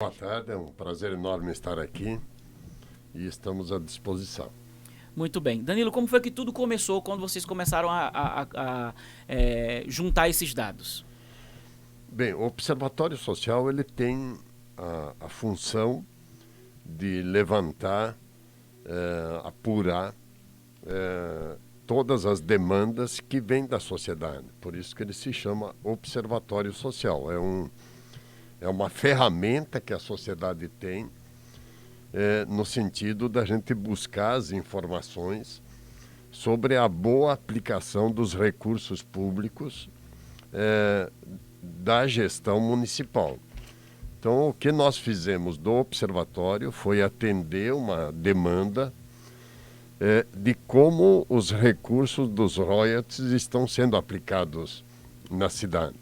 Boa tarde, é um prazer enorme estar aqui e estamos à disposição. Muito bem. Danilo, como foi que tudo começou quando vocês começaram a juntar esses dados? Bem, o Observatório Social ele tem a função de levantar, apurar todas as demandas que vêm da sociedade. Por isso que ele se chama Observatório Social. É uma ferramenta que a sociedade tem no sentido da gente buscar as informações sobre a boa aplicação dos recursos públicos da gestão municipal. Então, o que nós fizemos do observatório foi atender uma demanda de como os recursos dos royalties estão sendo aplicados na cidade.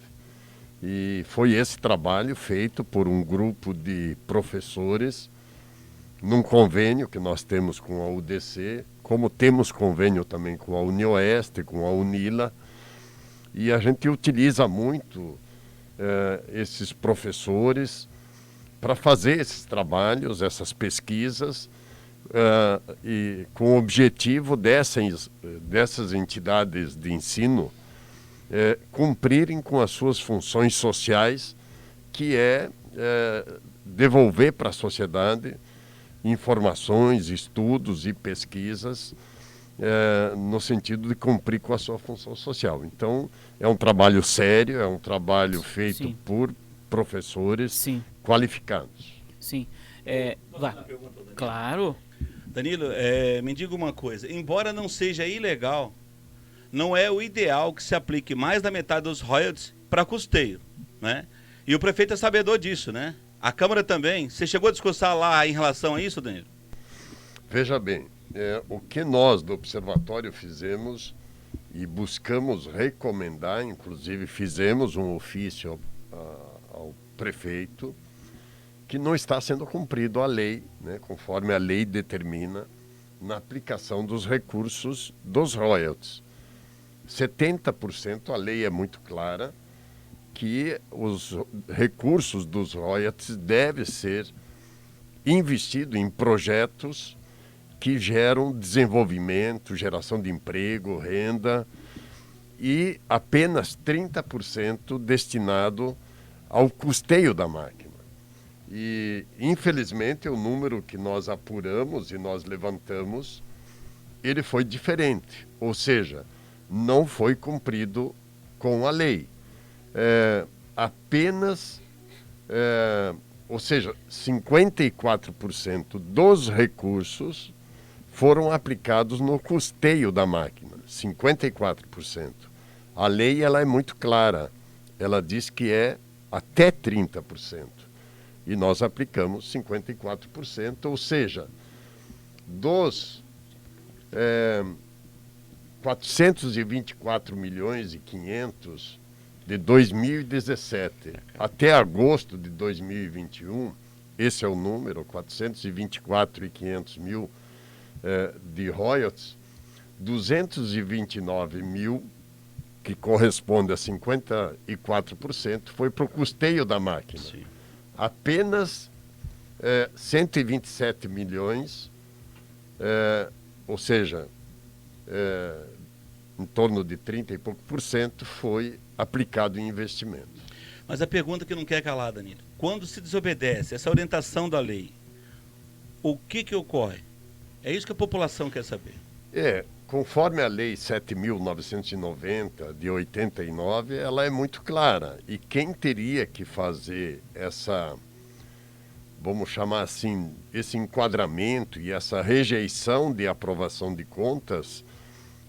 E foi esse trabalho feito por um grupo de professores num convênio que nós temos com a UDC, como temos convênio também com a Unioeste, com a Unila, e a gente utiliza muito esses professores para fazer esses trabalhos, essas pesquisas, e com o objetivo dessas entidades de ensino cumprirem com as suas funções sociais, que é devolver para a sociedade informações, estudos e pesquisas no sentido de cumprir com a sua função social. Então, é um trabalho sério, é um trabalho feito Sim, por professores sim, qualificados. sim. Vá. Claro. Danilo, me diga uma coisa. Embora não seja ilegal, não é o ideal que se aplique mais da metade dos royalties para custeio, né? E o prefeito é sabedor disso, né? A Câmara também. Você chegou a discursar lá em relação a isso, Danilo? Veja bem, o que nós do Observatório fizemos e buscamos recomendar, inclusive fizemos um ofício ao prefeito, que não está sendo cumprido a lei, né, conforme a lei determina, na aplicação dos recursos dos royalties. 70%, a lei é muito clara, que os recursos dos royalties devem ser investidos em projetos que geram desenvolvimento, geração de emprego, renda, e apenas 30% destinado ao custeio da máquina. E, infelizmente, o número que nós apuramos e nós levantamos, ele foi diferente, ou seja, não foi cumprido com a lei. Apenas, ou seja, 54% dos recursos foram aplicados no custeio da máquina, 54%. A lei ela é muito clara, ela diz que é até 30%. E nós aplicamos 54%, ou seja, dos 424 milhões e 500 de 2017 até agosto de 2021, esse é o número, 424 e 500 mil de royalties, 229 mil, que corresponde a 54%, foi para o custeio da máquina. Sim. Apenas 127 milhões, ou seja, em torno de 30 e pouco por cento, foi aplicado em investimentos. Mas a pergunta que não quer calar, Danilo. Quando se desobedece essa orientação da lei, o que ocorre? É isso que a população quer saber. Conforme a Lei 7.990, de 89, ela é muito clara. E quem teria que fazer vamos chamar assim, esse enquadramento e essa rejeição de aprovação de contas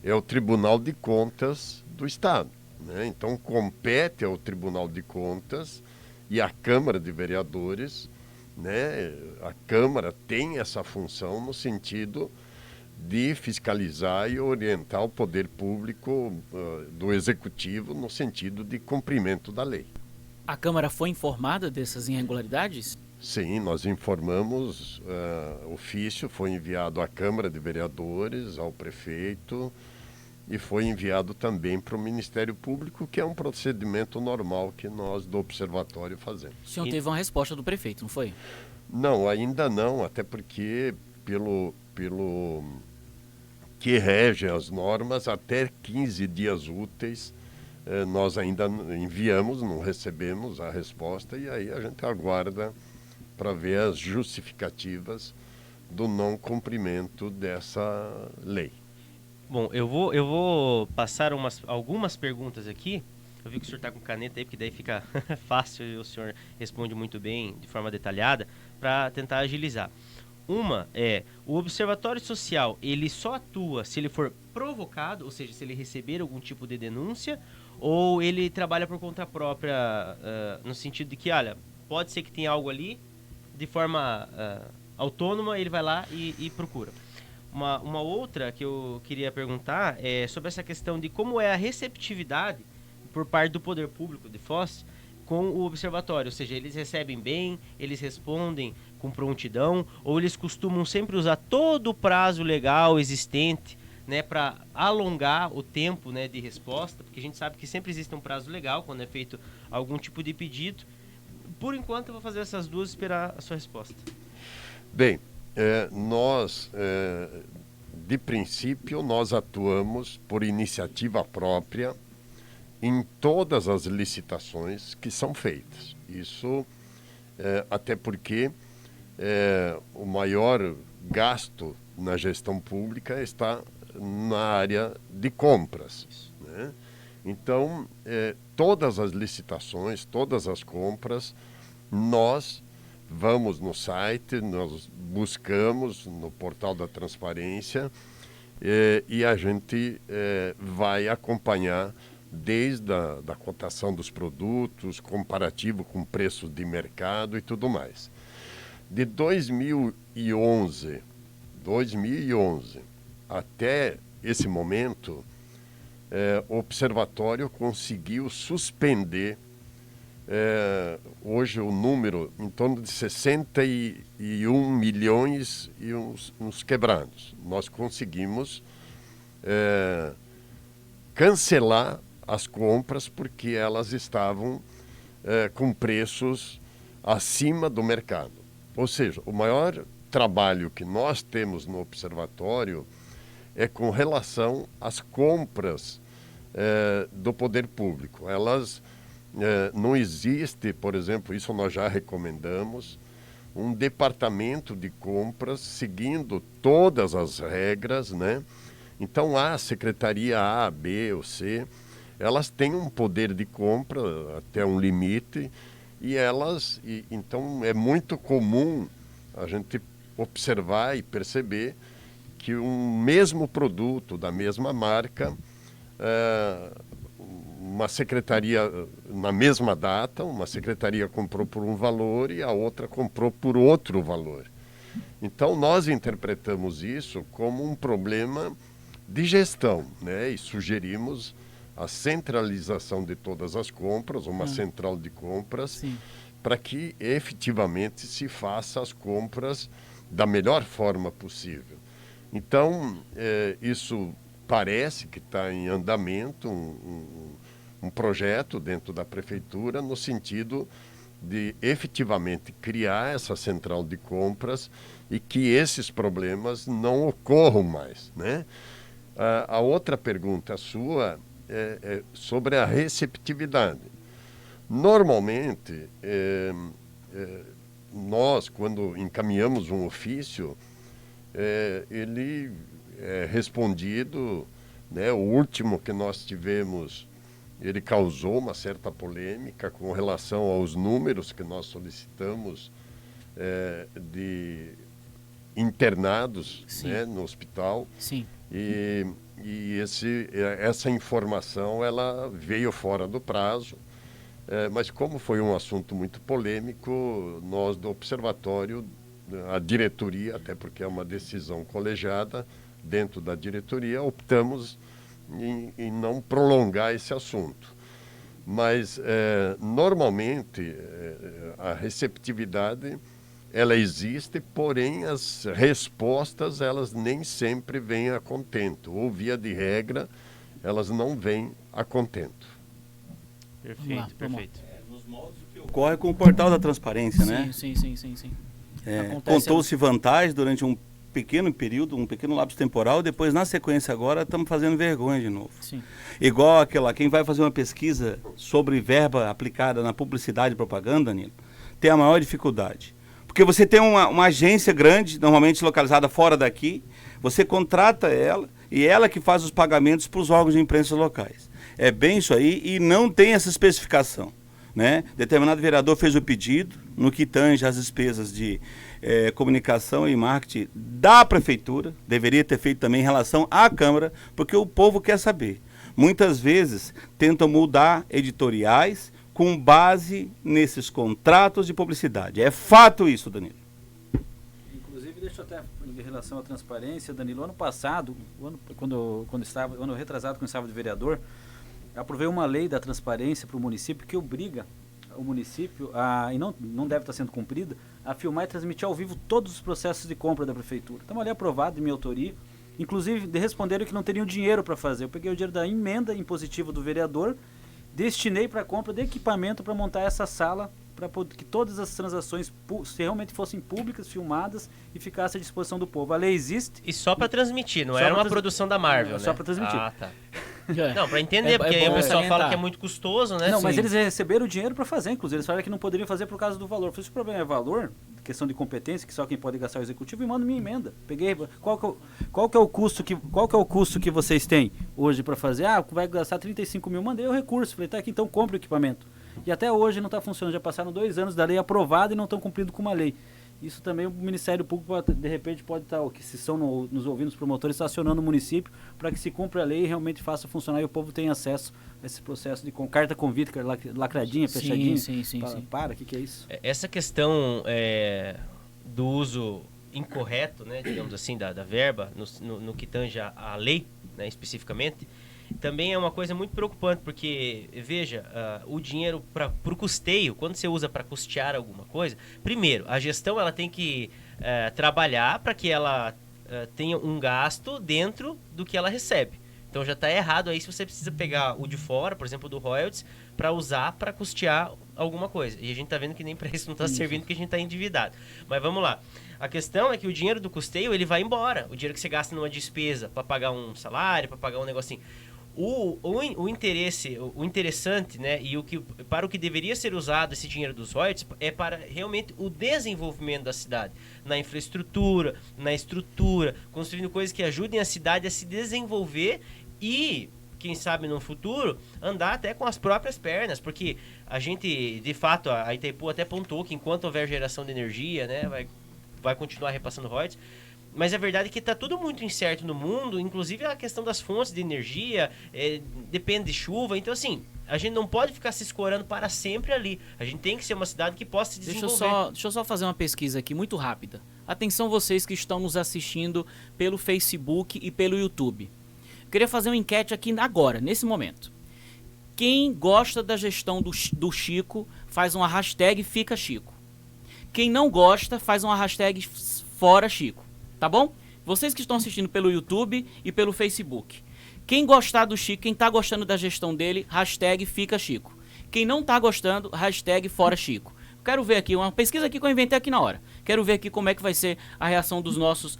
é o Tribunal de Contas do Estado, né? Então, compete ao Tribunal de Contas e à Câmara de Vereadores, né? A Câmara tem essa função no sentido de fiscalizar e orientar o poder público do Executivo no sentido de cumprimento da lei. A Câmara foi informada dessas irregularidades? Sim, nós informamos, ofício foi enviado à Câmara de Vereadores, ao prefeito, e foi enviado também para o Ministério Público, que é um procedimento normal que nós do Observatório fazemos. O senhor teve uma resposta do prefeito, não foi? Não, ainda não, até porque pelo que rege as normas, até 15 dias úteis, nós ainda enviamos, não recebemos a resposta, e aí a gente aguarda para ver as justificativas do não cumprimento dessa lei. Bom, eu vou passar algumas perguntas aqui. Eu vi que o senhor está com caneta aí, porque daí fica fácil e o senhor responde muito bem, de forma detalhada, para tentar agilizar. Uma é, o Observatório Social, ele só atua se ele for provocado, ou seja, se ele receber algum tipo de denúncia, ou ele trabalha por conta própria, no sentido de que, olha, pode ser que tenha algo ali, de forma autônoma, ele vai lá e procura. Uma outra que eu queria perguntar é sobre essa questão de como é a receptividade por parte do poder público de Foz com o observatório, ou seja, eles recebem bem, eles respondem com prontidão, ou eles costumam sempre usar todo o prazo legal existente, né, para alongar o tempo, né, de resposta, porque a gente sabe que sempre existe um prazo legal quando é feito algum tipo de pedido. Por enquanto eu vou fazer essas duas e esperar a sua resposta. Bem, de princípio, nós atuamos por iniciativa própria em todas as licitações que são feitas. Isso até porque o maior gasto na gestão pública está na área de compras, né? Então, todas as licitações, todas as compras, nós vamos no site, nós buscamos no portal da transparência e a gente vai acompanhar desde a cotação dos produtos, comparativo com preços de mercado e tudo mais. De 2011 até esse momento, o Observatório conseguiu suspender hoje o número em torno de 61 milhões e uns quebrados. Nós conseguimos cancelar as compras porque elas estavam com preços acima do mercado. Ou seja, o maior trabalho que nós temos no Observatório é com relação às compras do poder público. Elas não existe, por exemplo, isso nós já recomendamos, um departamento de compras seguindo todas as regras, né? Então a secretaria A, B ou C, elas têm um poder de compra até um limite então é muito comum a gente observar e perceber que um mesmo produto da mesma marca, uma secretaria na mesma data, uma secretaria comprou por um valor e a outra comprou por outro valor. Então nós interpretamos isso como um problema de gestão, né? E sugerimos a centralização de todas as compras, uma central de compras, para que efetivamente se faça as compras da melhor forma possível. Então, isso parece que está em andamento, um projeto dentro da prefeitura no sentido de efetivamente criar essa central de compras e que esses problemas não ocorram mais, né? A outra pergunta sua é sobre a receptividade. Normalmente, nós, quando encaminhamos um ofício, ele é respondido, né? O último que nós tivemos, ele causou uma certa polêmica com relação aos números que nós solicitamos de internados, né, no hospital. Sim. E essa informação ela veio fora do prazo, mas como foi um assunto muito polêmico, nós do Observatório, a diretoria, até porque é uma decisão colegiada dentro da diretoria, optamos em não prolongar esse assunto. Mas normalmente a receptividade ela existe, porém as respostas elas nem sempre vêm a contento. Ou via de regra, elas não vêm a contento. Vamos lá, Perfeito. Nos moldes que ocorre com o portal da transparência, né? Sim. Acontece Contou-se vantagem durante um pequeno período, um pequeno lapso temporal, depois na sequência agora estamos fazendo vergonha de novo. Sim. Igual quem vai fazer uma pesquisa sobre verba aplicada na publicidade e propaganda, Danilo, tem a maior dificuldade. Porque você tem uma agência grande, normalmente localizada fora daqui, você contrata ela e ela que faz os pagamentos para os órgãos de imprensa locais. É bem isso aí e não tem essa especificação, né? Determinado vereador fez o pedido no que tange as despesas de comunicação e marketing da prefeitura, deveria ter feito também em relação à Câmara, porque o povo quer saber. Muitas vezes tentam mudar editoriais com base nesses contratos de publicidade. É fato isso, Danilo. Inclusive, deixa eu até, em relação à transparência, Danilo, ano passado, ano retrasado, quando estava de vereador, aprovei uma lei da transparência para o município que obriga o município, e não deve estar sendo cumprida, a filmar e transmitir ao vivo todos os processos de compra da prefeitura. Então, ali aprovado de minha autoria, inclusive responderam que não teriam dinheiro para fazer. Eu peguei o dinheiro da emenda impositiva do vereador, destinei para a compra de equipamento para montar essa sala, para que todas as transações realmente fossem públicas, filmadas e ficassem à disposição do povo. A lei existe. E só para transmitir, não Só era pra uma produção da Marvel, né? Só para transmitir. Ah, tá. Não, para entender, porque aí bom o pessoal salientar. fala que é muito custoso, né? Não, mas Sim. eles receberam o dinheiro para fazer, inclusive. Eles falaram que não poderiam fazer por causa do valor. Eu falei, se o problema é valor, questão de competência, que só quem pode gastar é o executivo, e mando minha emenda. Peguei, qual que é o custo que vocês têm hoje para fazer? Ah, vai gastar 35 mil, mandei o recurso. Falei, tá aqui, então compre o equipamento. E até hoje não está funcionando, já passaram 2 anos da lei aprovada e não estão cumprindo com uma lei. Isso também o Ministério Público, de repente, pode estar, que se estão nos ouvindo, os promotores, está acionando o município para que se cumpra a lei e realmente faça funcionar e o povo tenha acesso a esse processo de carta convite, lacradinha, fechadinha. Sim. O que é isso? Essa questão do uso incorreto, né, digamos assim, da verba, no que tange a lei, né, especificamente, também é uma coisa muito preocupante, porque, veja, o dinheiro para o custeio, quando você usa para custear alguma coisa, primeiro, a gestão ela tem que trabalhar para que ela tenha um gasto dentro do que ela recebe. Então já está errado aí se você precisa pegar o de fora, por exemplo, do royalties, para usar para custear alguma coisa. E a gente está vendo que nem para isso não está servindo, porque a gente está endividado. Mas vamos lá. A questão é que o dinheiro do custeio ele vai embora. O dinheiro que você gasta numa despesa para pagar um salário, para pagar um negocinho. O interessante, né, e para o que deveria ser usado esse dinheiro dos royalties é para realmente o desenvolvimento da cidade, na infraestrutura, na estrutura, construindo coisas que ajudem a cidade a se desenvolver e, quem sabe no futuro, andar até com as próprias pernas, porque a gente, de fato, a Itaipu até pontuou que enquanto houver geração de energia, né, vai continuar repassando royalties. Mas a verdade é que está tudo muito incerto no mundo, inclusive a questão das fontes de energia, depende de chuva. Então, assim, a gente não pode ficar se escorando para sempre ali. A gente tem que ser uma cidade que possa se desenvolver. Deixa eu só fazer uma pesquisa aqui muito rápida. Atenção vocês que estão nos assistindo pelo Facebook e pelo YouTube. Queria fazer uma enquete aqui agora, nesse momento. Quem gosta da gestão do Chico, faz uma hashtag Fica Chico. Quem não gosta, faz uma hashtag Fora Chico. Tá bom? Vocês que estão assistindo pelo YouTube e pelo Facebook. Quem gostar do Chico, quem tá gostando da gestão dele, hashtag Fica Chico. Quem não tá gostando, hashtag Fora Chico. Quero ver aqui, uma pesquisa aqui que eu inventei aqui na hora. Quero ver aqui como é que vai ser a reação dos nossos,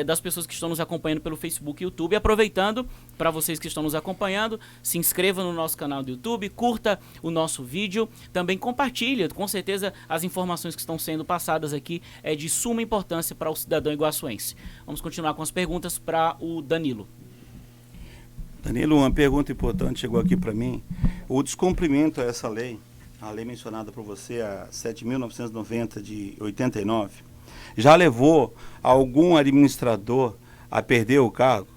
das pessoas que estão nos acompanhando pelo Facebook e YouTube. Aproveitando, para vocês que estão nos acompanhando, se inscreva no nosso canal do YouTube, curta o nosso vídeo, também compartilha. Com certeza as informações que estão sendo passadas aqui é de suma importância para o cidadão iguaçuense. Vamos continuar com as perguntas para o Danilo. Danilo, uma pergunta importante chegou aqui para mim. O descumprimento a essa lei, a lei mencionada por você, a 7.990 de 89, já levou algum administrador a perder o cargo?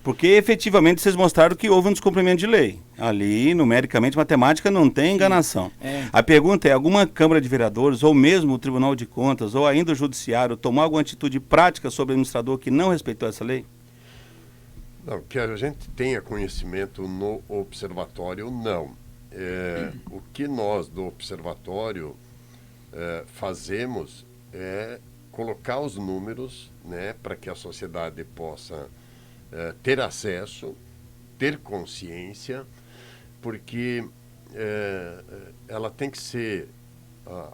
Porque efetivamente vocês mostraram que houve um descumprimento de lei. Ali, numericamente, matemática não tem enganação. A pergunta é, alguma Câmara de Vereadores, ou mesmo o Tribunal de Contas, ou ainda o Judiciário, tomou alguma atitude prática sobre o administrador que não respeitou essa lei? Não, que a gente tenha conhecimento no observatório, não. O que nós do observatório fazemos é colocar os números, né, para que a sociedade possa ter acesso ter consciência, porque ela tem que ser,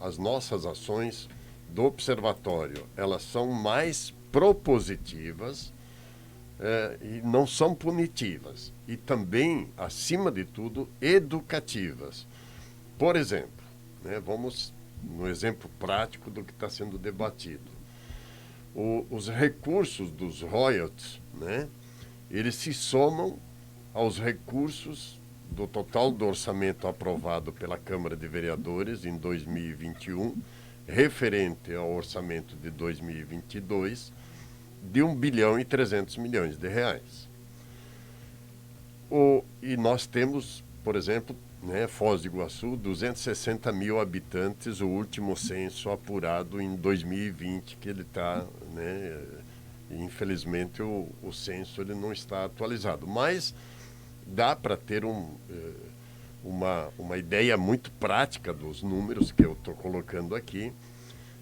as nossas ações do observatório, elas são mais propositivas e não são punitivas. E também, acima de tudo, educativas. Por exemplo, né, vamos no exemplo prático do que está sendo debatido. Os recursos dos royalties, né, eles se somam aos recursos do total do orçamento aprovado pela Câmara de Vereadores em 2021, referente ao orçamento de 2022, de 1 bilhão e 300 milhões de reais. E nós temos, por exemplo, né, Foz do Iguaçu, 260 mil habitantes, o último censo apurado em 2020, que ele está, né, infelizmente o censo ele não está atualizado, mas dá para ter uma ideia muito prática dos números que eu estou colocando aqui.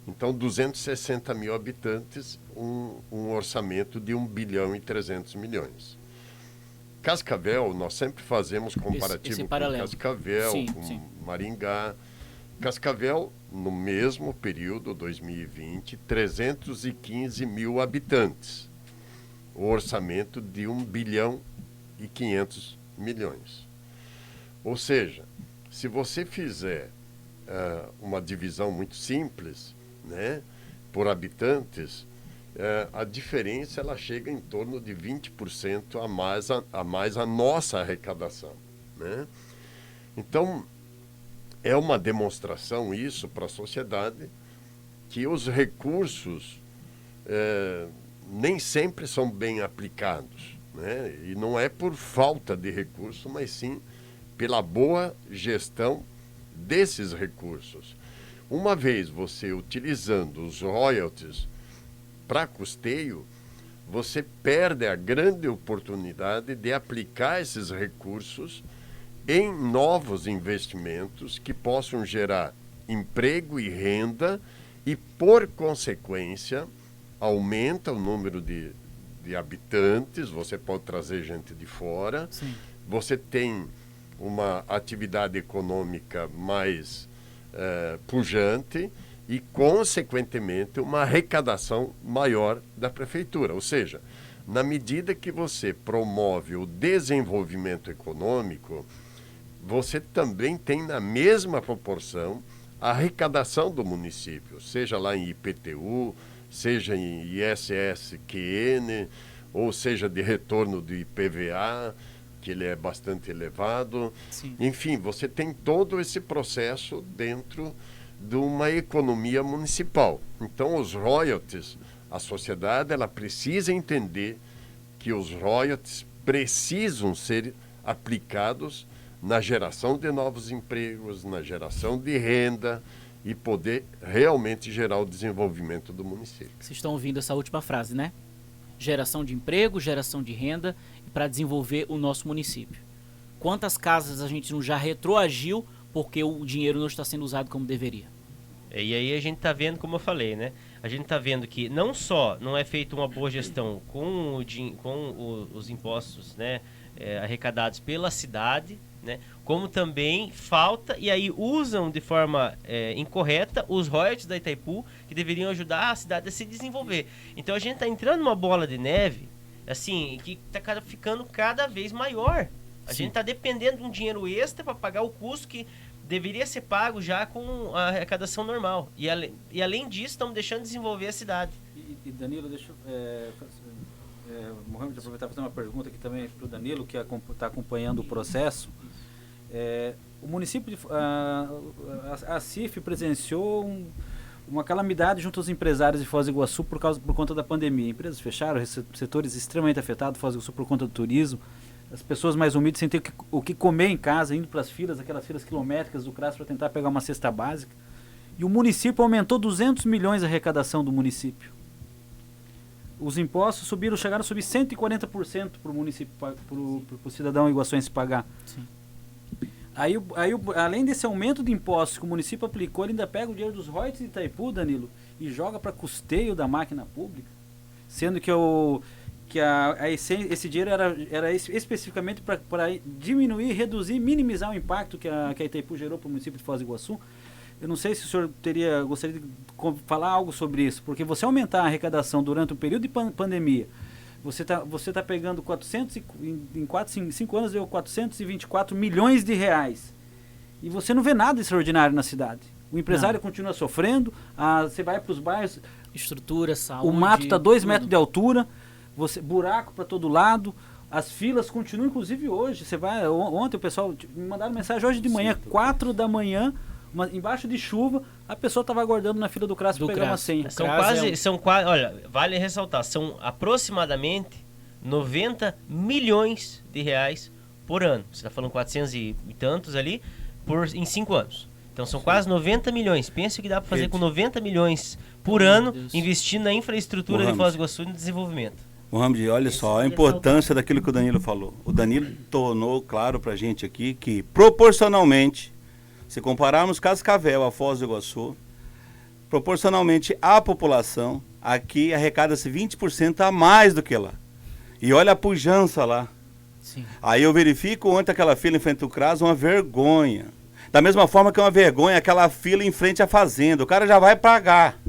Então, 260 mil habitantes, um orçamento de 1 bilhão e 300 milhões. Cascavel, nós sempre fazemos comparativo esse com paralelo. Cascavel, Sim, com sim. Maringá. Cascavel, no mesmo período, 2020, 315 mil habitantes. O orçamento de 1 bilhão e 500 milhões. Ou seja, se você fizer uma divisão muito simples, né, por habitantes, a diferença ela chega em torno de 20% a mais a nossa arrecadação, né? Então, é uma demonstração isso para a sociedade que os recursos nem sempre são bem aplicados, né? E não é por falta de recurso, mas sim pela boa gestão desses recursos. Uma vez você utilizando os royalties para custeio, você perde a grande oportunidade de aplicar esses recursos em novos investimentos que possam gerar emprego e renda e, por consequência, aumenta o número de habitantes, você pode trazer gente de fora, Sim. você tem uma atividade econômica mais pujante e, consequentemente, uma arrecadação maior da prefeitura. Ou seja, na medida que você promove o desenvolvimento econômico, você também tem, na mesma proporção, a arrecadação do município, seja lá em IPTU, seja em ISS-QN, ou seja de retorno do IPVA, que ele é bastante elevado. Sim. Enfim, você tem todo esse processo dentro de uma economia municipal. Então, os royalties, a sociedade ela precisa entender que os royalties precisam ser aplicados na geração de novos empregos, na geração de renda e poder realmente gerar o desenvolvimento do município. Vocês estão ouvindo essa última frase, né? Geração de emprego, geração de renda para desenvolver o nosso município. Quantas casas a gente não já retroagiu porque o dinheiro não está sendo usado como deveria? E aí a gente está vendo, como eu falei, né? A gente está vendo que não só não é feita uma boa gestão com os impostos, né, arrecadados pela cidade, né, como também falta, e aí usam de forma incorreta os royalties da Itaipu, que deveriam ajudar a cidade a se desenvolver. Então a gente está entrando numa bola de neve, assim, que está ficando cada vez maior. A gente está dependendo de um dinheiro extra para pagar o custo que deveria ser pago já com a arrecadação normal. E além disso, estamos deixando de desenvolver a cidade. E Danilo, deixa eu... Mohamed, aproveitar para fazer uma pergunta aqui também para o Danilo, que está acompanhando o processo. O município, a CIF presenciou uma calamidade junto aos empresários de Foz do Iguaçu por conta da pandemia. Empresas fecharam, setores extremamente afetados, Foz do Iguaçu por conta do turismo. As pessoas mais humildes sem ter o que comer em casa, indo para as filas, aquelas filas quilométricas do CRAS para tentar pegar uma cesta básica. E o município aumentou 200 milhões a arrecadação do município. Os impostos chegaram a subir 140% para o município, para o cidadão iguaçuense pagar. Sim. Aí, além desse aumento de impostos que o município aplicou, ele ainda pega o dinheiro dos royalties de Itaipu, Danilo, e joga para custeio da máquina pública. Sendo que que esse dinheiro era especificamente para diminuir, reduzir, minimizar o impacto que a Itaipu gerou para o município de Foz do Iguaçu. Eu não sei se o senhor gostaria de falar algo sobre isso, porque você aumentar a arrecadação durante um período de pandemia, você tá pegando 5 anos deu 424 milhões de reais. E você não vê nada extraordinário na cidade. O empresário continua sofrendo, você vai para os bairros, estrutura, saúde, o mato está 2 tudo. metros de altura, buraco para todo lado, as filas continuam, inclusive hoje. Ontem o pessoal me mandaram mensagem hoje de manhã, 4 da manhã, embaixo de chuva, a pessoa estava aguardando na fila do CRAS para pegar uma senha. São quase, olha, vale ressaltar, são aproximadamente 90 milhões de reais por ano. Você está falando 400 e tantos ali em 5 anos. Então são quase 90 milhões. Pensa o que dá para fazer com 90 milhões por ano, investindo na infraestrutura de Foz do Iguaçu e no desenvolvimento. Mohamed, olha só a importância daquilo que o Danilo falou. O Danilo tornou claro para a gente aqui que, proporcionalmente, se compararmos Cascavel a Foz do Iguaçu, proporcionalmente à população, aqui arrecada-se 20% a mais do que lá. E olha a pujança lá. Sim. Aí eu verifico ontem aquela fila em frente ao CRAS, uma vergonha. Da mesma forma que é uma vergonha aquela fila em frente à fazenda. O cara já vai pagar.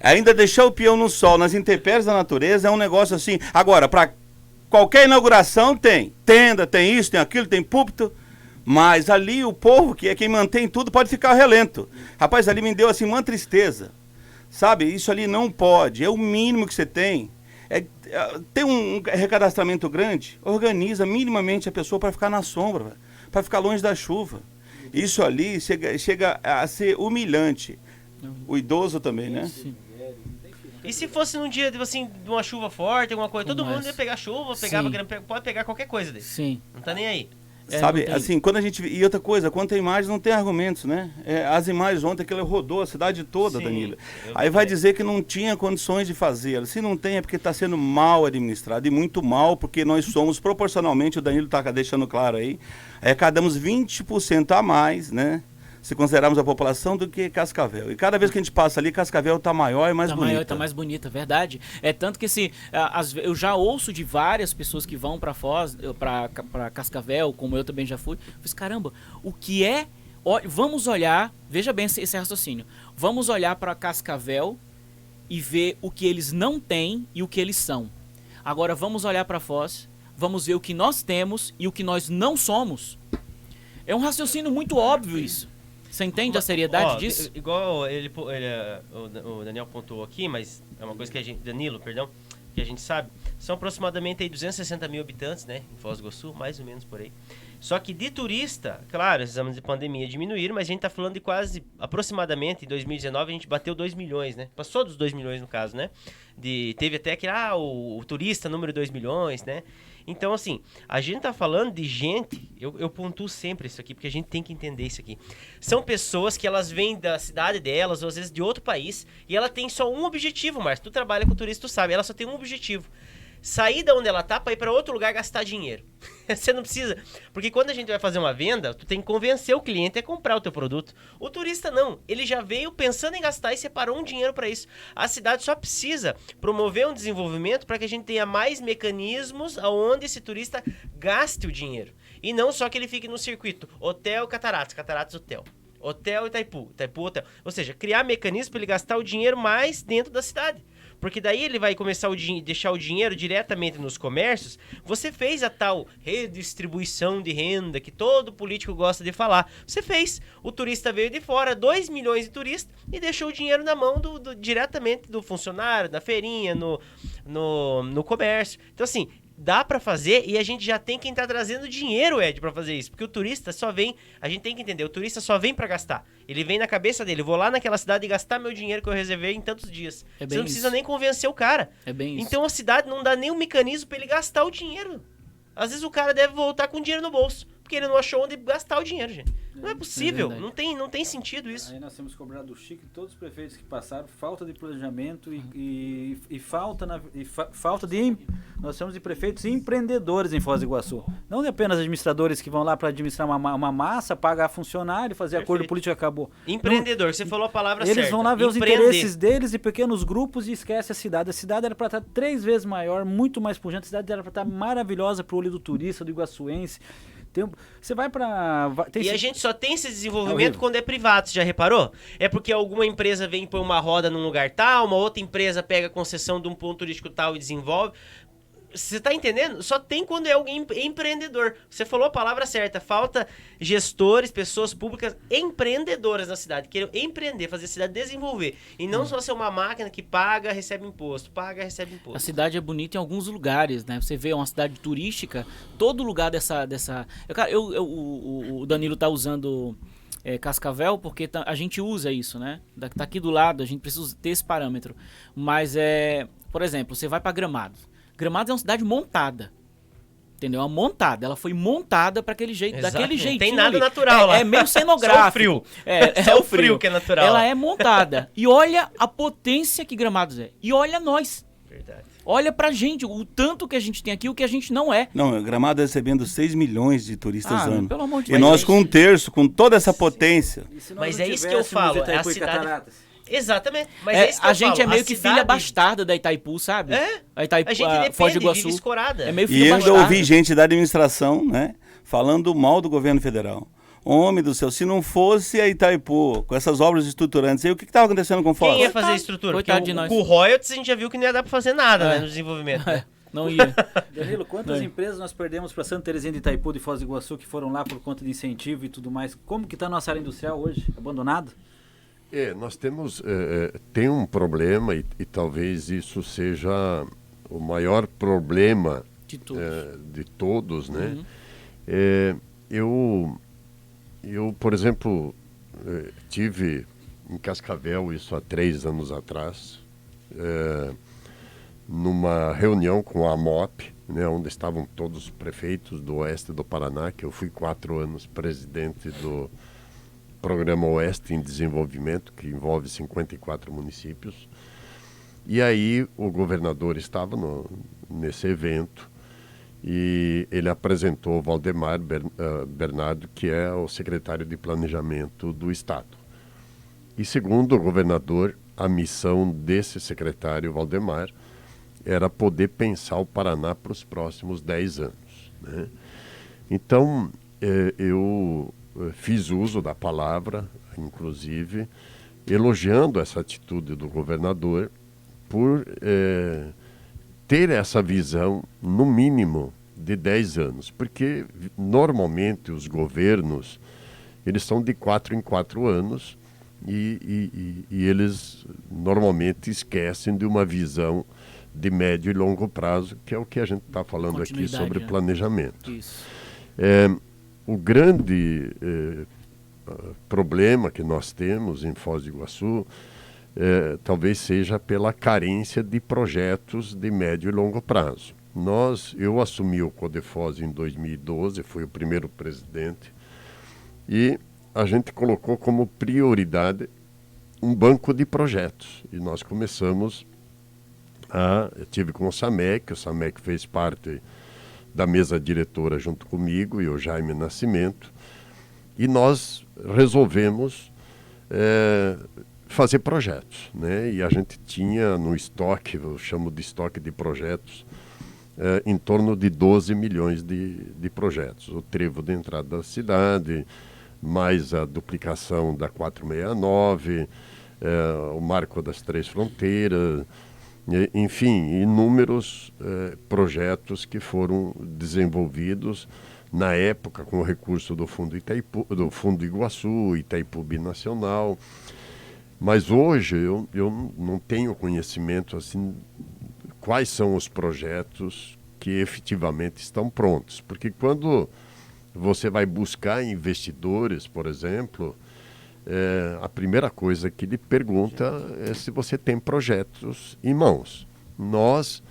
Ainda deixar o peão no sol, nas intempéries da natureza, é um negócio assim. Agora, para qualquer inauguração tem tenda, tem isso, tem aquilo, tem púlpito. Mas ali o povo, que é quem mantém tudo, pode ficar ao relento. Rapaz, ali me deu assim uma tristeza. Sabe, isso ali não pode. É o mínimo que você tem. Tem um recadastramento grande, organiza minimamente a pessoa para ficar na sombra, para ficar longe da chuva. Isso ali chega a ser humilhante. O idoso também, né? Sim. E se fosse num dia, tipo assim, de uma chuva forte, alguma coisa, todo mundo ia pegar chuva, pode pegar qualquer coisa dele. Sim. Não tá nem aí. Sabe, assim, quando a gente... E outra coisa, quanto a imagem não tem argumentos, né? As imagens ontem, aquilo rodou a cidade toda, Danilo. Aí vai dizer que não tinha condições de fazer. Se não tem, é porque está sendo mal administrado, e muito mal, porque nós somos proporcionalmente, o Danilo está deixando claro aí, arrecadamos 20% a mais, né? Se considerarmos a população, do que Cascavel. E cada vez que a gente passa ali, Cascavel está maior e mais bonita. Está mais bonita, verdade. É tanto que assim, eu já ouço de várias pessoas que vão para Foz, para Cascavel, como eu também já fui. Eu falei, caramba, o que é... Vamos olhar, veja bem esse raciocínio. Vamos olhar para Cascavel e ver o que eles não têm e o que eles são. Agora vamos olhar para Foz, vamos ver o que nós temos e o que nós não somos. É um raciocínio muito óbvio isso. Você entende a seriedade disso? Igual o Daniel pontuou aqui, mas é uma coisa que a gente... Danilo, perdão, que a gente sabe. São aproximadamente aí 260 mil habitantes, né? Em Foz do Iguaçu, mais ou menos por aí. Só que de turista, claro, esses anos de pandemia diminuíram, mas a gente tá falando de quase, aproximadamente, em 2019, a gente bateu 2 milhões, né? Passou dos 2 milhões no caso, né? Teve até que, o turista número 2 milhões, né? Então, assim, a gente tá falando de gente, eu pontuo sempre isso aqui, porque a gente tem que entender isso aqui. São pessoas que elas vêm da cidade delas, ou às vezes de outro país, e ela tem só um objetivo, Márcio. Tu trabalha com turista, tu sabe, ela só tem um objetivo. Sair da onde ela tá pra ir pra outro lugar gastar dinheiro. Você não precisa... Porque quando a gente vai fazer uma venda, tu tem que convencer o cliente a comprar o teu produto. O turista não. Ele já veio pensando em gastar e separou um dinheiro para isso. A cidade só precisa promover um desenvolvimento para que a gente tenha mais mecanismos onde esse turista gaste o dinheiro. E não só que ele fique no circuito Hotel Cataratas, Cataratas Hotel. Hotel Itaipu, Itaipu Hotel. Ou seja, criar mecanismos para ele gastar o dinheiro mais dentro da cidade. Porque daí ele vai começar a deixar o dinheiro diretamente nos comércios. Você fez a tal redistribuição de renda que todo político gosta de falar. Você fez. O turista veio de fora, 2 milhões de turistas, e deixou o dinheiro na mão diretamente do funcionário, da feirinha, no comércio. Então assim, dá pra fazer e a gente já tem que entrar trazendo dinheiro, Ed, pra fazer isso. Porque o turista só vem, a gente tem que entender, o turista só vem pra gastar. Ele vem na cabeça dele, vou lá naquela cidade e gastar meu dinheiro que eu reservei em tantos dias. Você não precisa nem convencer o cara. É bem isso. Então a cidade não dá nenhum mecanismo pra ele gastar o dinheiro. Às vezes o cara deve voltar com dinheiro no bolso. porque ele não achou onde gastar o dinheiro, gente. Não é possível, verdade. não tem sentido isso. Aí nós temos que cobrar do Chico e todos os prefeitos que passaram falta de planejamento e falta de... Nós temos de prefeitos empreendedores em Foz do Iguaçu. Não de apenas administradores que vão lá para administrar uma massa, pagar funcionário, fazer acordo Perfeito. político e acabou. Empreendedor, você falou a palavra certa. Eles vão lá ver os Empreender. interesses deles e pequenos grupos e esquece a cidade. A cidade era para estar 3 vezes maior, muito mais pujante. A cidade era para estar maravilhosa para o olho do turista, do iguaçuense. Você vai para... E a gente só tem esse desenvolvimento horrível. quando é privado, você já reparou? É porque alguma empresa vem pôr uma roda num lugar tal, uma outra empresa pega a concessão de um ponto turístico tal e desenvolve. Você tá entendendo? Só tem quando é alguém empreendedor. Você falou a palavra certa. Falta gestores, pessoas públicas empreendedoras na cidade. Queiram empreender, fazer a cidade desenvolver. E não só ser uma máquina que paga, recebe imposto. Paga, recebe imposto. A cidade é bonita em alguns lugares, né? Você vê uma cidade turística, todo lugar dessa... Cara, o Danilo tá usando Cascavel porque a gente usa isso, né? Tá aqui do lado, a gente precisa ter esse parâmetro. Mas, por exemplo, você vai pra Gramado. Gramado é uma cidade montada. Entendeu? Uma montada. Ela foi montada para aquele jeito, Exato. daquele jeitinho. Não tem nada ali. natural lá. É meio cenográfico. Só o frio. É o frio que é natural. Ela é montada. E olha a potência que Gramados é. E olha nós. Verdade. Olha pra gente, o tanto que a gente tem aqui, o que a gente não é. Não, Gramado recebendo 6 milhões de turistas ano. Pelo amor de E Deus. nós com um terço, com toda essa potência. Mas é isso que eu falo, é a cidade... Exatamente. Mas é isso que a eu gente falo, é meio a que cidade- filha bastarda da Itaipu, sabe? É. A Itaipu, A gente Foz do depende, Iguaçu. vive escorada. É meio E filha ainda bastarda. ouvi gente da administração, né, falando mal do governo federal. Homem do céu, se não fosse a Itaipu, com essas obras estruturantes, aí o que estava acontecendo com Foz? Quem ia fazer a estrutura? Coitado Porque de nós. com o royalties a gente já viu que não ia dar pra fazer nada, né, no desenvolvimento. né? Não ia. Danilo, quantas empresas nós perdemos para Santa Terezinha de Itaipu de Foz do Iguaçu que foram lá por conta de incentivo e tudo mais? Como que está a nossa área industrial hoje? Abandonada? Nós temos tem um problema e talvez isso seja o maior problema De todos. de todos, né? Eu, por exemplo, tive em Cascavel isso há 3 anos atrás, numa reunião com a AMOP, né, onde estavam todos os prefeitos do oeste do Paraná, que eu fui 4 anos presidente do Programa Oeste em Desenvolvimento, que envolve 54 municípios. E aí o governador estava nesse evento e ele apresentou o Valdemar Bernardo, que é o secretário de Planejamento do Estado. E segundo o governador, a missão desse secretário, Valdemar, era poder pensar o Paraná para os próximos 10 anos. Né? Então, eu fiz uso da palavra, inclusive, elogiando essa atitude do governador por ter essa visão, no mínimo, de 10 anos. Porque, normalmente, os governos, eles são de 4 em 4 anos e eles, normalmente, esquecem de uma visão de médio e longo prazo, que é o que a gente está falando aqui Continuidade, sobre né? planejamento. Isso. O grande problema que nós temos em Foz do Iguaçu talvez seja pela carência de projetos de médio e longo prazo. Eu assumi o Codefoz em 2012, fui o primeiro presidente, e a gente colocou como prioridade um banco de projetos. E nós começamos eu tive com o SAMEC fez parte da mesa diretora junto comigo e o Jaime Nascimento, e nós resolvemos fazer projetos, né? E a gente tinha no estoque, eu chamo de estoque de projetos, em torno de 12 milhões de projetos. O trevo de entrada da cidade, mais a duplicação da 469, o marco das 3 fronteiras, enfim, inúmeros projetos que foram desenvolvidos na época com o recurso do Fundo do Fundo Iguaçu, Itaipu Binacional. Mas hoje eu não tenho conhecimento assim quais são os projetos que efetivamente estão prontos. Porque quando você vai buscar investidores, por exemplo, a primeira coisa que ele pergunta é se você tem projetos em mãos. Nós,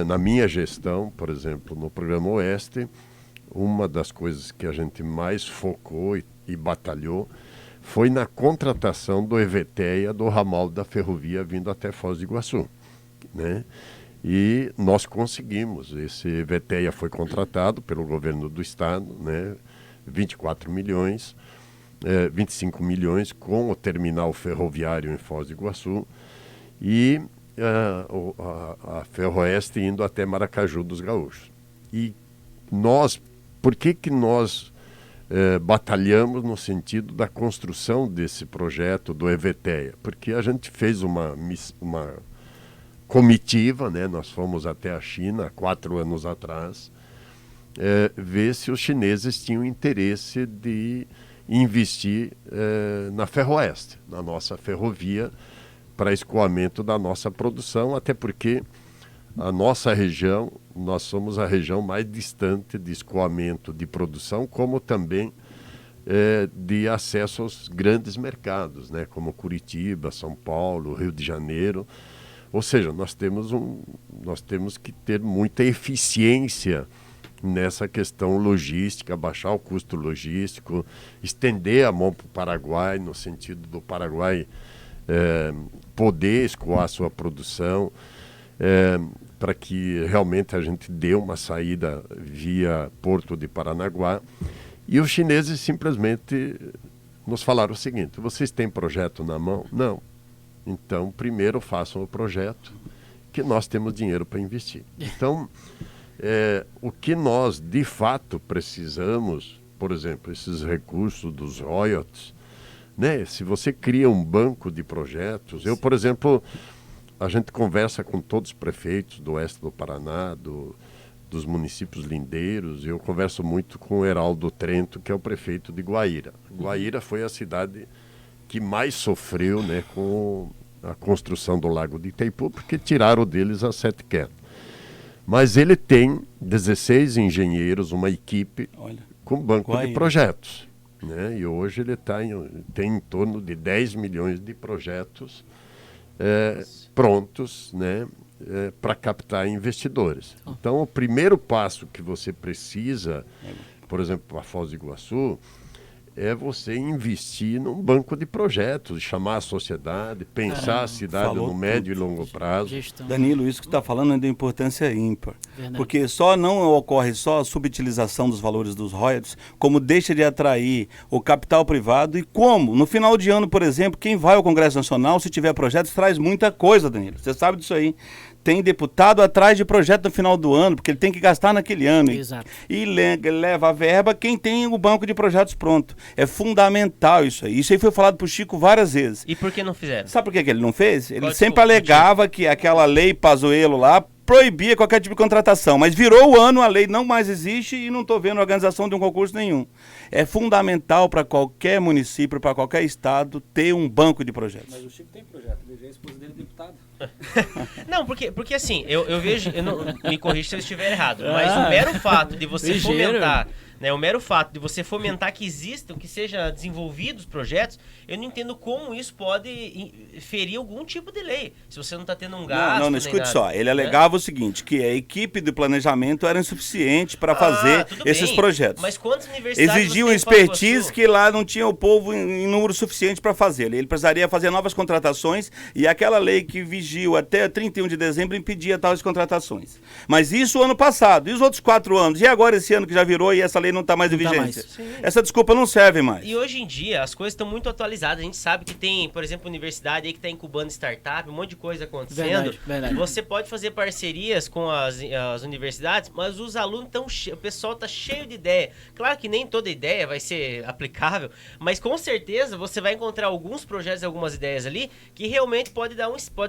na minha gestão, por exemplo, no Programa Oeste, uma das coisas que a gente mais focou e batalhou foi na contratação do EVTEA do ramal da ferrovia vindo até Foz do Iguaçu, né? E nós conseguimos. Esse EVTEA foi contratado pelo governo do estado, né? 24 milhões, 25 milhões com o terminal ferroviário em Foz do Iguaçu e a Ferroeste indo até Maracaju dos Gaúchos. E nós, por que nós batalhamos no sentido da construção desse projeto do EVTEA? Porque a gente fez uma comitiva, né? Nós fomos até a China há 4 anos atrás, ver se os chineses tinham interesse de investir na Ferroeste, na nossa ferrovia, para escoamento da nossa produção, até porque a nossa região, nós somos a região mais distante de escoamento de produção, como também de acesso aos grandes mercados, né, como Curitiba, São Paulo, Rio de Janeiro. Ou seja, nós temos que ter muita eficiência nessa questão logística, baixar o custo logístico, estender a mão para o Paraguai, no sentido do Paraguai poder escoar a sua produção, para que realmente a gente dê uma saída via Porto de Paranaguá. E os chineses simplesmente nos falaram o seguinte: vocês têm projeto na mão? Não. Então, primeiro façam o projeto, que nós temos dinheiro para investir. Então, o que nós de fato precisamos, por exemplo, esses recursos dos royalties, né? Se você cria um banco de projetos, eu, por exemplo, a gente conversa com todos os prefeitos do oeste do Paraná, dos municípios lindeiros. Eu converso muito com o Heraldo Trento, que é o prefeito de Guaíra. Guaíra foi a cidade que mais sofreu, né, com a construção do Lago de Itaipu, porque tiraram deles a Sete Quedas. Mas ele tem 16 engenheiros, uma equipe, com banco de projetos, né? E hoje ele tem em torno de 10 milhões de projetos prontos, né, para captar investidores. Então, o primeiro passo que você precisa, por exemplo, para Foz do Iguaçu, é você investir num banco de projetos, chamar a sociedade, pensar a cidade no médio e longo prazo. Danilo, isso que você está falando é de importância ímpar. Verdade. Porque não ocorre só a subutilização dos valores dos royalties, como deixa de atrair o capital privado e como, no final de ano, por exemplo, quem vai ao Congresso Nacional, se tiver projetos, traz muita coisa, Danilo. Você sabe disso aí. Tem deputado atrás de projeto no final do ano, porque ele tem que gastar naquele ano. Exato. E leva a verba quem tem o banco de projetos pronto. É fundamental isso aí. Isso aí foi falado pro Chico várias vezes. E por que não fizeram? Sabe por que ele não fez? Ele Qual sempre alegava que aquela lei Pazuello lá proibia qualquer tipo de contratação. Mas virou o ano, a lei não mais existe e não estou vendo organização de um concurso nenhum. É fundamental para qualquer município, para qualquer estado, ter um banco de projetos. Mas o Chico tem projeto, ele já é esposa dele deputado. Não, porque assim, eu vejo, me corrija se eu estiver errado, mas o mero fato de você fomentar, né, o mero fato de você fomentar que existam, que sejam desenvolvidos projetos, eu não entendo como isso pode ferir algum tipo de lei, se você não está tendo um gasto. Não, escute só, ele alegava o seguinte, que a equipe de planejamento era insuficiente para fazer esses projetos. Mas quantas universidades exigiam expertise que lá não tinha o povo em número suficiente para fazer. Ele precisaria fazer novas contratações e aquela lei que vigiu até 31 de dezembro impedia tais contratações. Mas isso ano passado, e os outros 4 anos? E agora esse ano que já virou e essa lei não está mais em vigência? Essa desculpa não serve mais. E hoje em dia as coisas estão muito atualizadas. A gente sabe que tem, por exemplo, universidade aí que está incubando startup, um monte de coisa acontecendo. Verdade. Você pode fazer parcerias com as universidades, mas os alunos estão o pessoal está cheio de ideia. Claro que nem toda ideia vai ser aplicável, mas com certeza você vai encontrar alguns projetos, algumas ideias ali que realmente pode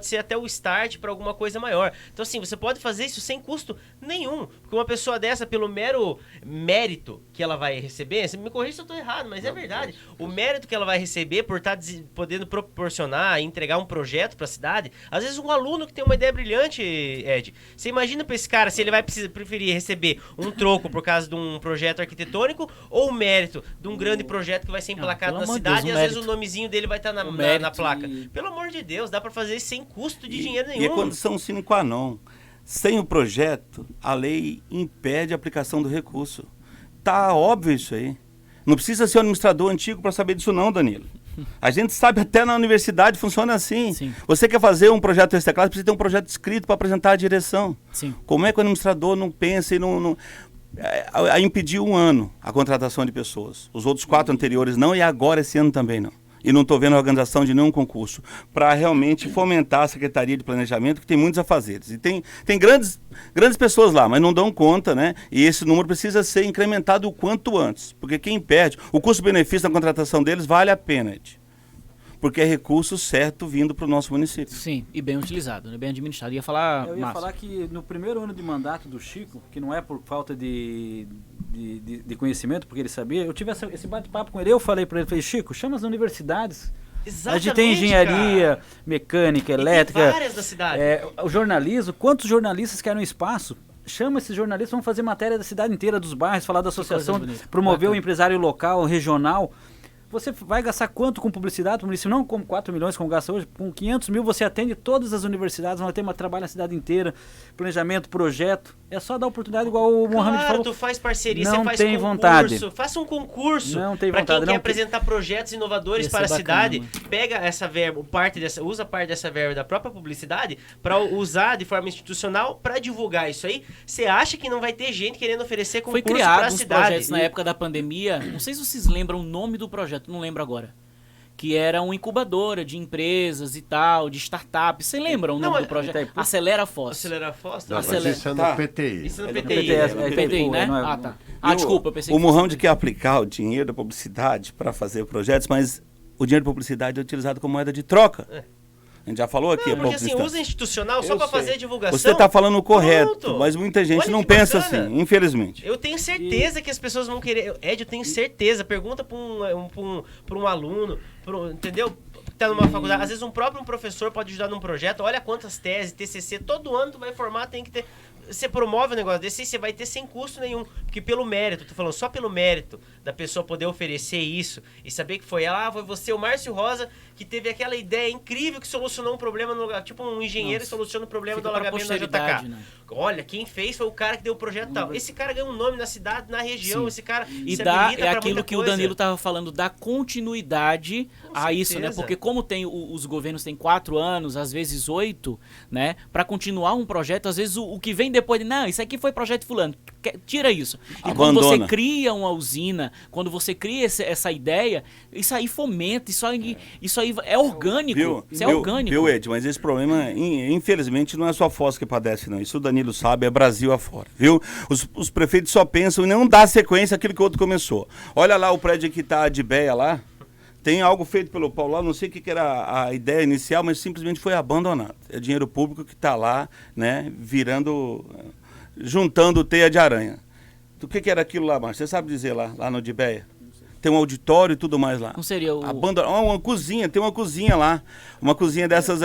ser até o start para alguma coisa maior. Então assim, você pode fazer isso sem custo nenhum, porque uma pessoa dessa, pelo mero mérito que ela vai receber, você me corrija se eu estou errado, mas é verdade, o mérito que ela vai receber por estar podendo proporcionar e entregar um projeto para a cidade, às vezes um aluno que tem uma ideia brilhante, Ed, você imagina para esse cara se ele vai preferir receber um troco por causa de um projeto arquitetônico ou o mérito de um grande projeto que vai ser emplacado na cidade e às vezes o nomezinho dele vai estar na placa. Pelo amor de Deus, dá para fazer isso sem custo de dinheiro nenhum. E é condição sine qua non. Sem o projeto, a lei impede a aplicação do recurso. Tá óbvio isso aí. Não precisa ser um administrador antigo para saber disso não, Danilo. A gente sabe até na universidade funciona assim. Sim. Você quer fazer um projeto extra classe, precisa ter um projeto escrito para apresentar à direção. Sim. Como é que o administrador não pensa e não a impedir um ano a contratação de pessoas? Os outros 4 anteriores não, e agora esse ano também não. E não estou vendo a organização de nenhum concurso para realmente fomentar a Secretaria de Planejamento, que tem muitos afazeres. E tem grandes pessoas lá, mas não dão conta, né? E esse número precisa ser incrementado o quanto antes. Porque quem perde, o custo-benefício da contratação deles vale a pena, Ed. Porque é recurso certo vindo para o nosso município. Sim, e bem utilizado, né? Bem administrado. Eu ia falar, Eu ia Márcio. falar que no primeiro ano de mandato do Chico, que não é por falta de conhecimento, porque ele sabia, eu tive esse bate-papo com ele, eu falei para ele, falei, Chico, chama as universidades. A gente tem engenharia, mecânica, elétrica. Tem várias da cidade. O jornalismo, quantos jornalistas querem um espaço? Chama esses jornalistas, vamos fazer matéria da cidade inteira, dos bairros, falar da associação, coisa bonita. promover o Bacana. empresário local, regional. Você vai gastar quanto com publicidade? O município não com 4 milhões como gasta hoje, com 500 mil você atende todas as universidades, vão ter uma trabalho na cidade inteira, planejamento, projeto. É só dar oportunidade igual o Mohamed Claro, falou. tu faz parceria, Não você faz tem concurso, vontade. faça um concurso Não tem para quem vontade, quer não. apresentar projetos inovadores Ia para a ser bacana, cidade, mano. pega essa verba, usa parte dessa verba da própria publicidade para usar de forma institucional para divulgar isso aí. Você acha que não vai ter gente querendo oferecer Foi concurso para criado a os cidade? projetos na época da pandemia. Não sei se vocês lembram o nome do projeto, não lembro agora. Que era uma incubadora de empresas e tal, de startups. Você lembra o Não, nome do projeto? Itaipu. Acelera Foz. Acelerar Foster? Não, mas Acelera. isso é no Tá. PTI. Isso no É PTI. PTS, né? é PTI, né? não é- Ah, tá. Ah, desculpa, eu pensei O que fosse Mohamed quer aplicar o dinheiro da publicidade para fazer projetos, mas o dinheiro da publicidade é utilizado como moeda de troca. A gente já falou aqui há Não, porque pouco assim, instante. usa institucional só Eu para sei. fazer divulgação. Você está falando o correto, Pronto. mas muita gente Olha não que pensa bacana. assim, infelizmente. Eu tenho certeza que as pessoas vão querer. Ed, eu tenho certeza. Pergunta para um aluno, entendeu? Que tá numa faculdade. Às vezes um próprio professor pode ajudar num projeto. Olha quantas teses, TCC, todo ano tu vai formar, tem que ter. Você promove um negócio desse e você vai ter sem custo nenhum. Porque pelo mérito, tô falando só pelo mérito da pessoa poder oferecer isso e saber que foi ela, foi você, o Márcio Rosa, que teve aquela ideia incrível que solucionou um problema no lugar. Tipo um engenheiro que soluciona o problema Fica do pra alagamento da posteridade, JK. né? Olha, quem fez foi o cara que deu o projeto tal. Esse cara ganhou um nome na cidade, na região. Sim. Esse cara E se dá, habilita é pra aquilo muita que o coisa. Danilo estava falando, da continuidade a isso, né? certeza. Porque como tem os governos têm 4 anos, às vezes 8, né? Para continuar um projeto, às vezes o que vem depois de, não, isso aqui foi projeto fulano, tira isso. E quando você Abandona. cria uma usina, quando você cria essa ideia, isso aí fomenta, isso aí é orgânico. Isso é orgânico. Viu, Ed? Mas esse problema, infelizmente, não é só a Foz que padece, não. Isso o Danilo sabe, é Brasil afora, viu? Os prefeitos só pensam em não dar sequência àquilo que o outro começou. Olha lá o prédio que está de Beia lá. Tem algo feito pelo Paulo lá, não sei o que era a ideia inicial, mas simplesmente foi abandonado. É dinheiro público que está lá, né, juntando teia de aranha. O que era aquilo lá, Márcio? Você sabe dizer lá no Dibeia? Tem um auditório e tudo mais lá. Não seria o... Uma cozinha, tem uma cozinha lá. Uma cozinha dessas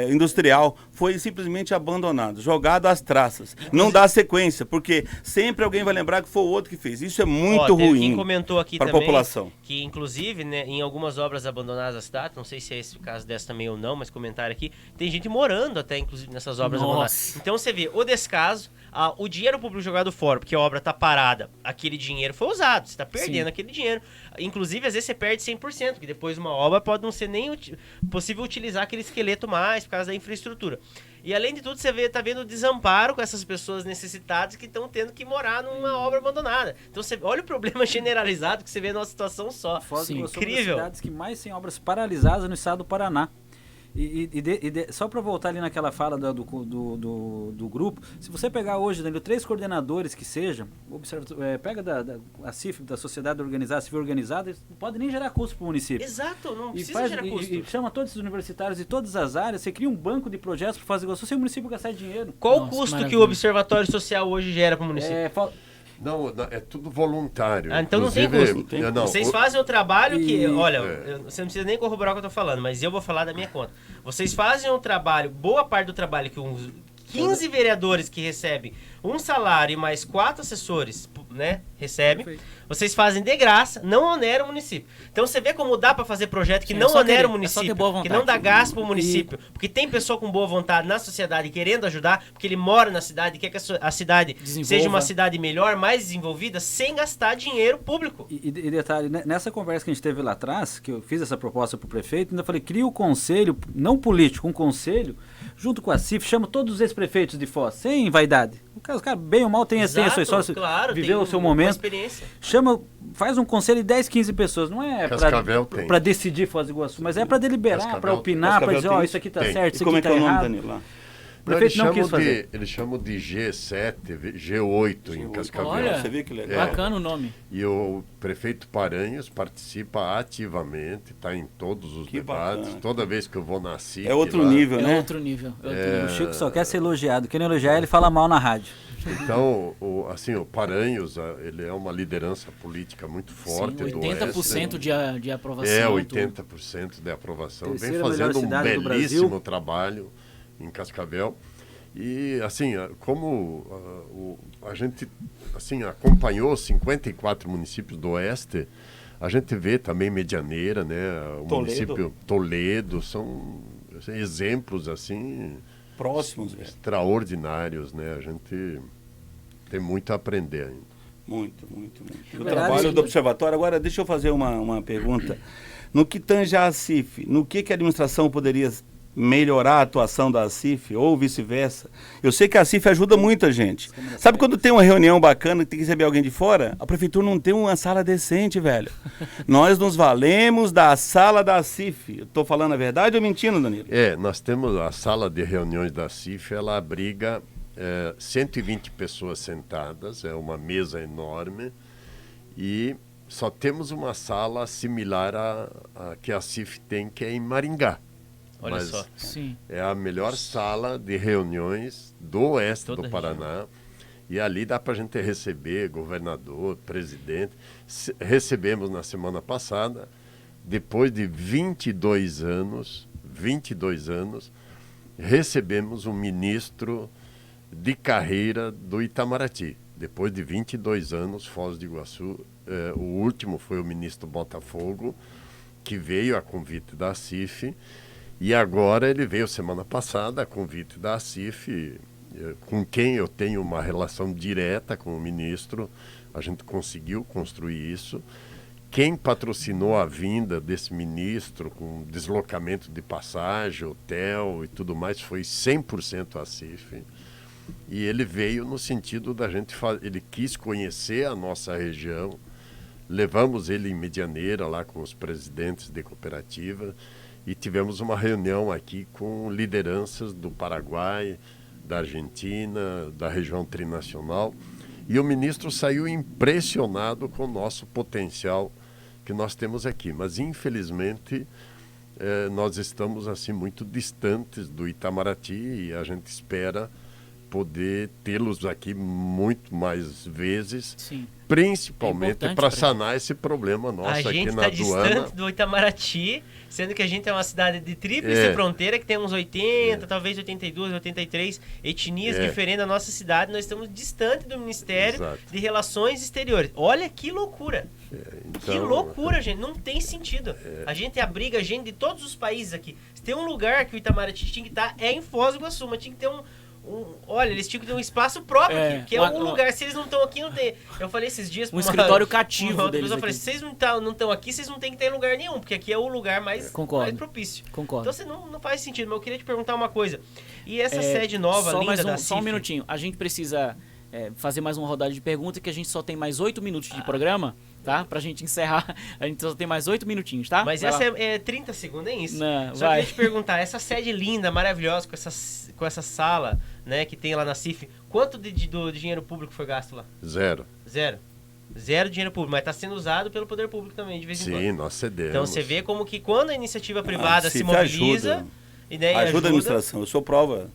industrial. Foi simplesmente abandonado, jogado às traças. Não dá sequência, porque sempre alguém vai lembrar que foi o outro que fez. Isso é muito Teve ruim quem comentou aqui para a também população. que, inclusive, né, em algumas obras abandonadas da cidade, não sei se é esse o caso dessa também ou não, mas comentário aqui, tem gente morando até, inclusive, nessas obras Nossa. abandonadas. Então você vê o descaso, o dinheiro público jogado fora, porque a obra está parada, aquele dinheiro foi usado, você está perdendo aquele dinheiro. Inclusive, às vezes você perde 100%, porque depois uma obra pode não ser nem possível utilizar aquele esqueleto mais, por causa da infraestrutura. E além de tudo, você tá vendo o desamparo com essas pessoas necessitadas que estão tendo que morar numa obra abandonada. Então você olha o problema generalizado que você vê numa situação só. Foz do Sim. Iguaçu é uma das Incrível. cidades que mais tem obras paralisadas no estado do Paraná. Só para voltar ali naquela fala do grupo, se você pegar hoje, Danilo, 3 coordenadores que sejam, pega a CIF, da Sociedade Organizada, Civil Organizada, não pode nem gerar custo para o município. Exato, não E, precisa gerar custo. e chama todos os universitários de todas as áreas, você cria um banco de projetos para fazer Iguaçu sem o município gastar dinheiro. Qual Nossa, o custo que maravilha. o Observatório Social hoje gera para o município? Não, é tudo voluntário. Ah, então não tem Inclusive, custo. não, Vocês fazem um trabalho que, E- olha, você não precisa nem corroborar o que eu tô falando, mas eu vou falar da minha conta. Vocês fazem um trabalho, boa parte do trabalho que uns 15 vereadores que recebem um salário e mais 4 assessores né, recebe. Perfeito. Vocês fazem de graça, não onera o município. Então você vê como dá para fazer projeto que Sim, é não só onera querer, o é só ter município, boa que vontade. não dá gasto pro município, porque tem pessoa com boa vontade na sociedade querendo ajudar, porque ele mora na cidade, quer que a cidade Desenvolva. seja uma cidade melhor, mais desenvolvida, sem gastar dinheiro público. E detalhe, nessa conversa que a gente teve lá atrás, que eu fiz essa proposta para o prefeito, ainda falei, cria o conselho, não político, um conselho, junto com a CIF, chama todos os ex-prefeitos de Foz, sem vaidade. O cara, bem ou mal, tem as suas histórias, claro, viveu tem o seu uma momento. experiência. Chama, faz um conselho de 10, 15 pessoas, não é Cascavel tem. para decidir Foz do Iguaçu, mas é para deliberar, Cascavel para tem. opinar, para Cascavel dizer, ó, tem. isso aqui tá Tem. certo, E isso como aqui é tá que é o nome, errado. Danilo, lá? O prefeito não quis fazer. Eles chamam de G7, G8 em Cascavel. Olha. Você vê que legal. Bacana o nome. E o prefeito Paranhos participa ativamente, está em todos os Que debates. bacana. Toda vez que eu vou na CIF, É outro lá, nível, É né? outro nível. É outro nível. O Chico só quer ser elogiado. Quem não elogiar, ele fala mal na rádio. Então, o Paranhos, ele é uma liderança política muito forte Sim, do 80% Oeste. de aprovação. É, tudo. 80% de aprovação. Vem Terceira melhor fazendo um cidade do belíssimo Brasil. trabalho em Cascavel. E, assim, como a gente acompanhou 54 municípios do Oeste, a gente vê também Medianeira, né? O Toledo. município Toledo, são exemplos, assim, Próximos, velho. extraordinários, né? A gente tem muito a aprender ainda. Muito, muito, muito. O Verdade, trabalho sim. do observatório. Agora, deixa eu fazer uma pergunta. No que tange a CIF, no que a administração poderia melhorar a atuação da CIF ou vice-versa? Eu sei que a CIF ajuda muita gente. Sabe quando tem uma reunião bacana e tem que receber alguém de fora? A prefeitura não tem uma sala decente, velho. Nós nos valemos da sala da CIF. Eu tô falando a verdade ou mentindo, Danilo? Nós temos a sala de reuniões da CIF, ela abriga 120 pessoas sentadas, é uma mesa enorme, e só temos uma sala similar à que a CIF tem, que é em Maringá. Olha Mas só. Sim. é a melhor sala de reuniões do oeste Toda do a Paraná. E ali dá para a gente receber governador, presidente. Recebemos na semana passada, depois de 22 anos, recebemos um ministro de carreira do Itamaraty. Depois de 22 anos, Foz do Iguaçu, o último foi o ministro Botafogo, que veio a convite da CIF. E agora ele veio semana passada a convite da CIF, com quem eu tenho uma relação direta com o ministro. A gente conseguiu construir isso. Quem patrocinou a vinda desse ministro com deslocamento de passagem, hotel e tudo mais foi 100% a CIF. E ele veio no sentido da gente ele quis conhecer a nossa região. Levamos ele em Medianeira lá com os presidentes de cooperativa. E tivemos uma reunião aqui com lideranças do Paraguai, da Argentina, da região trinacional. E o ministro saiu impressionado com o nosso potencial que nós temos aqui. Mas, infelizmente, nós estamos assim muito distantes do Itamaraty e a gente espera poder tê-los aqui muito mais vezes. Sim. Principalmente importante para pra sanar esse problema nosso A aqui gente na está aduana. distante do Itamaraty, sendo que a gente é uma cidade de tríplice fronteira, que tem uns 80, talvez 82, 83 etnias diferentes da nossa cidade. Nós estamos distante do Ministério Exato. de Relações Exteriores. Olha que loucura! Que Então, loucura, gente. Não tem sentido. A gente abriga gente de todos os países aqui. Se tem um lugar que o Itamaraty tinha que estar, é em Foz do Iguaçu, mas tinha que ter olha, eles tinham que ter um espaço próprio aqui, que é um lugar. Se eles não estão aqui, não tem. Eu falei esses dias pra escritório cativo uma outra deles pessoa, eu falei, aqui. se vocês não estão aqui, vocês não têm que ter em lugar nenhum, porque aqui é o lugar mais propício. Concordo. Então você não faz sentido, mas eu queria te perguntar uma coisa. E essa sede nova, só linda mais da só um CIF? minutinho. A gente precisa fazer mais uma rodada de perguntas, que a gente só tem mais 8 minutos de programa, tá? Pra gente encerrar. A gente só tem mais 8 minutinhos, tá? Mas Vai essa lá. é 30 segundos, é isso? Não, Só vai. queria te perguntar, essa sede linda, maravilhosa, com essa sala, né, que tem lá na CIF, quanto do dinheiro público foi gasto lá? Zero. Zero dinheiro público, mas está sendo usado pelo poder público também, de vez em quando. Sim, nós cedemos. Então você vê como que quando a iniciativa privada se CIF mobiliza, ajuda. e daí Ajuda a administração. Eu sou prova.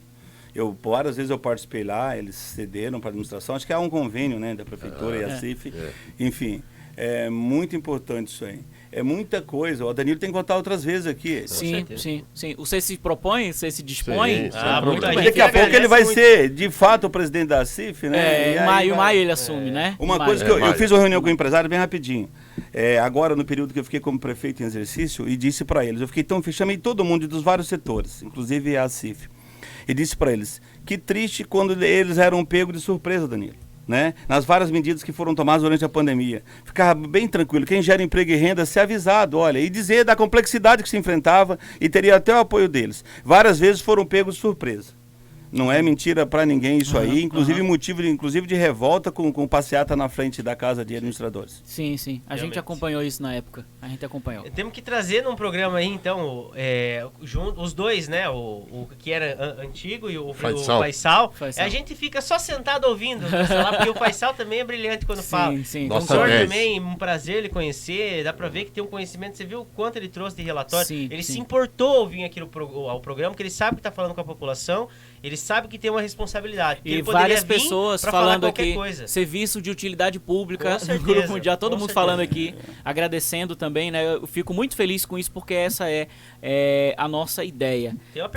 Várias vezes eu participei lá, eles cederam para a administração. Acho que há um convênio, né, da prefeitura e a CIF. Enfim, é muito importante isso aí. É muita coisa. O Danilo tem que contar outras vezes aqui. Sim, certeza. sim. Você se propõe, você se dispõe? Sim, Ah, sem muito problema. bem. Daqui a pouco ele vai muito. ser, de fato, o presidente da CIF, né? E aí Em vai- maio ele assume, né? Uma Em coisa maio. que eu fiz uma reunião com o empresário bem rapidinho. Agora, no período que eu fiquei como prefeito em exercício, e disse para eles, eu fiquei tão chamei todo mundo dos vários setores, inclusive a CIF, e disse para eles, que triste quando eles eram pegos de surpresa, Danilo. Né? Nas várias medidas que foram tomadas durante a pandemia. Ficava bem tranquilo. Quem gera emprego e renda, ser avisado, olha, e dizer da complexidade que se enfrentava e teria até o apoio deles. Várias vezes foram pegos de surpresa. Não é mentira para ninguém isso aí, inclusive motivo de revolta com passeata na frente da casa de administradores. Sim. A gente Realmente. acompanhou isso na época. A gente acompanhou. Temos que trazer num programa aí, então, os dois, né? O que era antigo e o Faisal. Faisal. Faisal. A gente fica só sentado ouvindo, lá, porque o Faisal também é brilhante quando fala. Sim. O Nossa, senhor 10. também, um prazer ele conhecer, dá pra ver que tem um conhecimento, você viu o quanto ele trouxe de relatório? Sim, Ele sim. se importou ao vir aqui ao programa, porque ele sabe que tá falando com a população, ele sabe que tem uma responsabilidade. porque E ele poderia várias vir pessoas pra falar falando qualquer aqui, coisa. serviço de utilidade pública, Com no certeza, Grupo Mundial, todo com mundo certeza. falando aqui, agradecendo também, né? Eu fico muito feliz com isso, porque essa é a nossa ideia. Tem uma